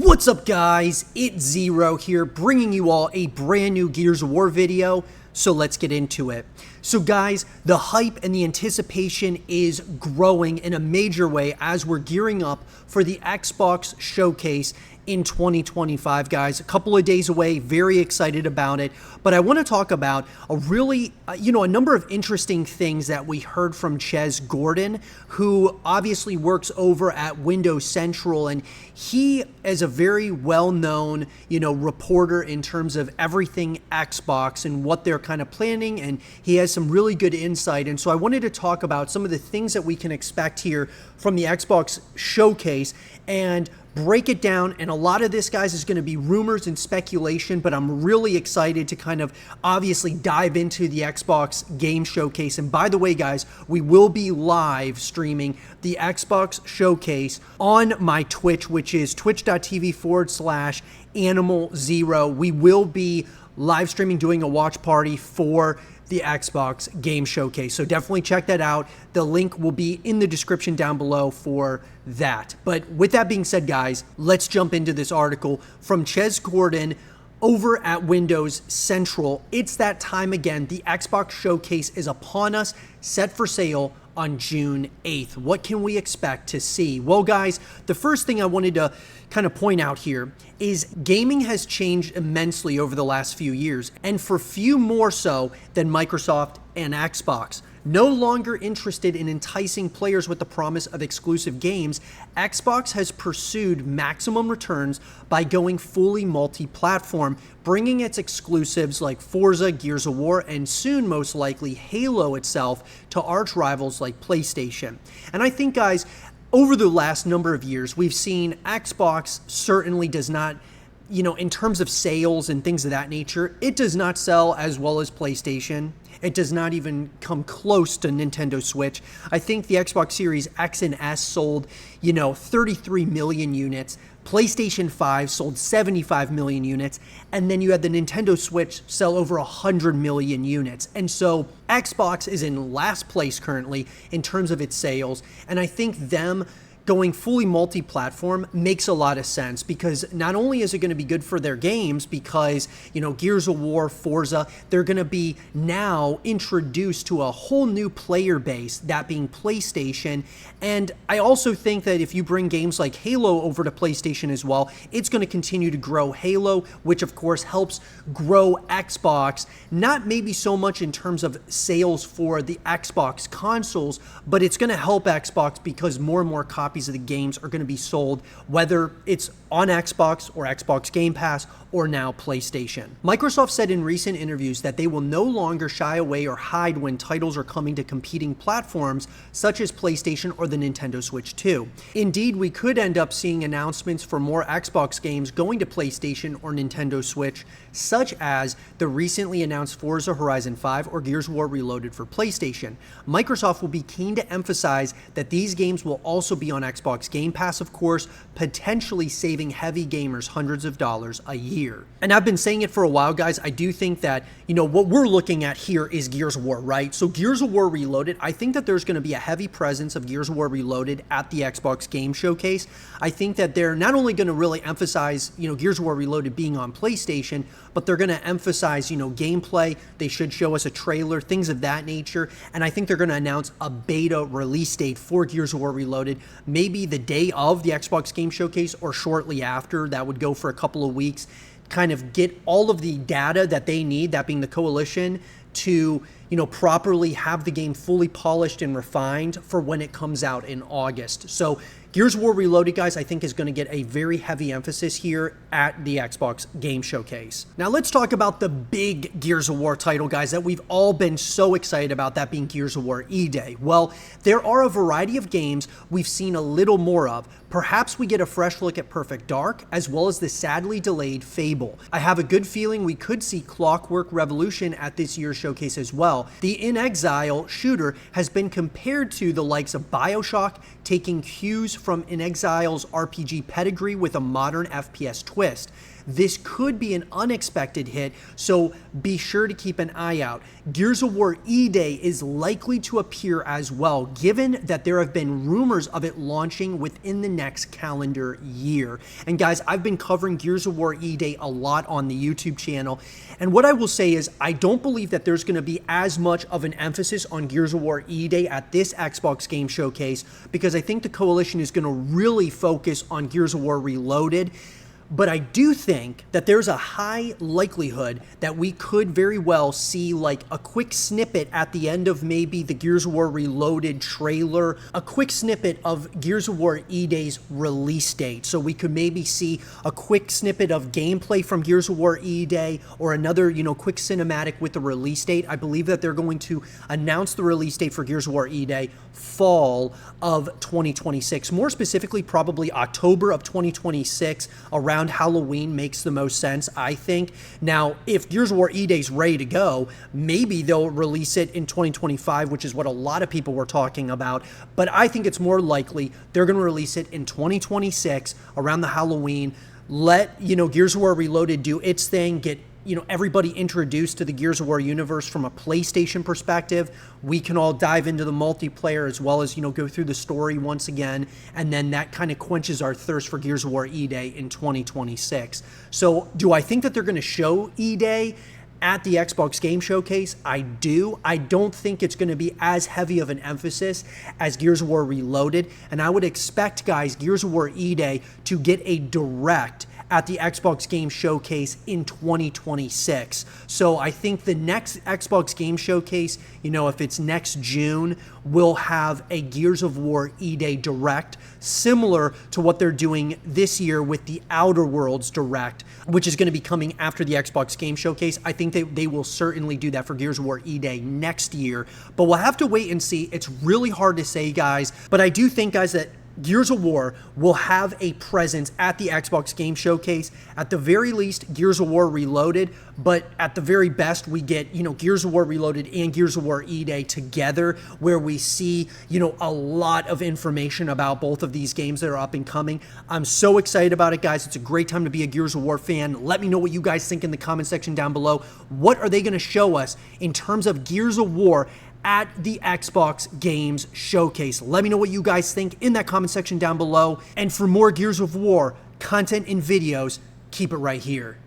What's up, guys? It's Zero here, bringing you all a brand new Gears of War video, so let's get into it. So guys, the hype and the anticipation is growing in a major way as we're gearing up for the Xbox Showcase in 2025, guys. A couple of days away, very excited about it. But I want to talk about a really, a number of interesting things that we heard from Ches Gordon, who obviously works over at Windows Central, and he is a very well-known, reporter in terms of everything Xbox and what they're kind of planning, and he has some really good insight. And so I wanted to talk about some of the things that we can expect here from the Xbox Showcase and break it down. And a lot of this, guys, is going to be rumors and speculation, but I'm really excited to kind of obviously dive into the Xbox Game Showcase. And by the way, guys, we will be live streaming the Xbox Showcase on my Twitch, which is twitch.tv/Animal Zero. We will be live streaming, doing a watch party for the Xbox Game Showcase. So definitely check that out. The link will be in the description down below for that. But with that being said, guys, let's jump into this article from Ches Gordon over at Windows Central. It's that time again. The Xbox Showcase is upon us, set for sale on June 8th. What can we expect to see? Well, guys, the first thing I wanted to kind of point out here is gaming has changed immensely over the last few years, and for few more so than Microsoft and Xbox. No longer interested in enticing players with the promise of exclusive games, Xbox has pursued maximum returns by going fully multi-platform, bringing its exclusives like Forza, Gears of War, and soon most likely Halo itself to arch rivals like PlayStation. And I think, guys, over the last number of years, we've seen Xbox certainly does not, in terms of sales and things of that nature, it does not sell as well as PlayStation. It does not even come close to Nintendo Switch. I think the Xbox Series X and S sold, 33 million units. PlayStation 5 sold 75 million units. And then you had the Nintendo Switch sell over 100 million units. And so Xbox is in last place currently in terms of its sales. And I think them going fully multi-platform makes a lot of sense, because not only is it going to be good for their games, because, Gears of War, Forza, they're going to be now introduced to a whole new player base, that being PlayStation. And I also think that if you bring games like Halo over to PlayStation as well, it's going to continue to grow Halo, which of course helps grow Xbox, not maybe so much in terms of sales for the Xbox consoles, but it's going to help Xbox because more and more copies of the games are going to be sold, whether it's on Xbox or Xbox Game Pass or now PlayStation. Microsoft said in recent interviews that they will no longer shy away or hide when titles are coming to competing platforms such as PlayStation or the Nintendo Switch 2. Indeed, we could end up seeing announcements for more Xbox games going to PlayStation or Nintendo Switch, such as the recently announced Forza Horizon 5 or Gears of War Reloaded for PlayStation. Microsoft will be keen to emphasize that these games will also be on Xbox Game Pass, of course, potentially saving heavy gamers hundreds of dollars a year. And I've been saying it for a while, guys. I do think that, what we're looking at here is Gears of War, right? So Gears of War Reloaded, I think that there's going to be a heavy presence of Gears of War Reloaded at the Xbox Game Showcase. I think that they're not only going to really emphasize, Gears of War Reloaded being on PlayStation, but they're going to emphasize, gameplay. They should show us a trailer, things of that nature. And I think they're going to announce a beta release date for Gears of War Reloaded, maybe the day of the Xbox Game Showcase or shortly after. That would go for a couple of weeks, kind of get all of the data that they need, that being the Coalition, to properly have the game fully polished and refined for when it comes out in August. So Gears of War Reloaded, guys, I think is going to get a very heavy emphasis here at the Xbox Game Showcase. Now let's talk about the big Gears of War title, guys, that we've all been so excited about, that being Gears of War E-Day. Well, there are a variety of games we've seen a little more of. Perhaps we get a fresh look at Perfect Dark, as well as the sadly delayed Fable. I have a good feeling we could see Clockwork Revolution at this year's showcase as well. The In Exile shooter has been compared to the likes of BioShock, taking cues from In Exile's RPG pedigree with a modern FPS twist. this could be an unexpected hit, so be sure to keep an eye out. Gears of War E-Day is likely to appear as well, given that there have been rumors of it launching within the next calendar year. And guys, I've been covering Gears of War E-Day a lot on the YouTube channel, and what I will say is I don't believe that there's going to be as much of an emphasis on Gears of War E-Day at this Xbox Game Showcase, because I think the Coalition is going to really focus on Gears of War Reloaded. But I do think that there's a high likelihood that we could very well see like a quick snippet at the end of maybe the Gears of War Reloaded trailer, a quick snippet of Gears of War E-Day's release date. So we could maybe see a quick snippet of gameplay from Gears of War E-Day, or another, quick cinematic with the release date. I believe that they're going to announce the release date for Gears of War E-Day fall of 2026. More specifically, probably October of 2026, around Halloween makes the most sense, I think. Now, if Gears of War E-Day's ready to go, maybe they'll release it in 2025, which is what a lot of people were talking about. But I think it's more likely they're going to release it in 2026 around the Halloween. Let, Gears of War Reloaded do its thing, get everybody introduced to the Gears of War universe from a PlayStation perspective. We can all dive into the multiplayer as well as, go through the story once again. And then that kind of quenches our thirst for Gears of War E-Day in 2026. So do I think that they're going to show E-Day at the Xbox Game Showcase? I do. I don't think it's going to be as heavy of an emphasis as Gears of War Reloaded. And I would expect, guys, Gears of War E-Day to get a direct at the Xbox Game Showcase in 2026. So I think the next Xbox Game Showcase, if it's next June, will have a Gears of War E-Day Direct, similar to what they're doing this year with the Outer Worlds Direct, which is going to be coming after the Xbox Game Showcase. I think they will certainly do that for Gears of War E-Day next year, but we'll have to wait and see. It's really hard to say, guys, but I do think, guys, that Gears of War will have a presence at the Xbox Game Showcase. At the very least, Gears of War Reloaded, but at the very best, we get, Gears of War Reloaded and Gears of War E-Day together, where we see, a lot of information about both of these games that are up and coming. I'm so excited about it, guys. It's a great time to be a Gears of War fan. Let me know what you guys think in the comment section down below. What are they going to show us in terms of Gears of War at the Xbox Games Showcase? Let me know what you guys think in that comment section down below. And for more Gears of War content and videos, keep it right here.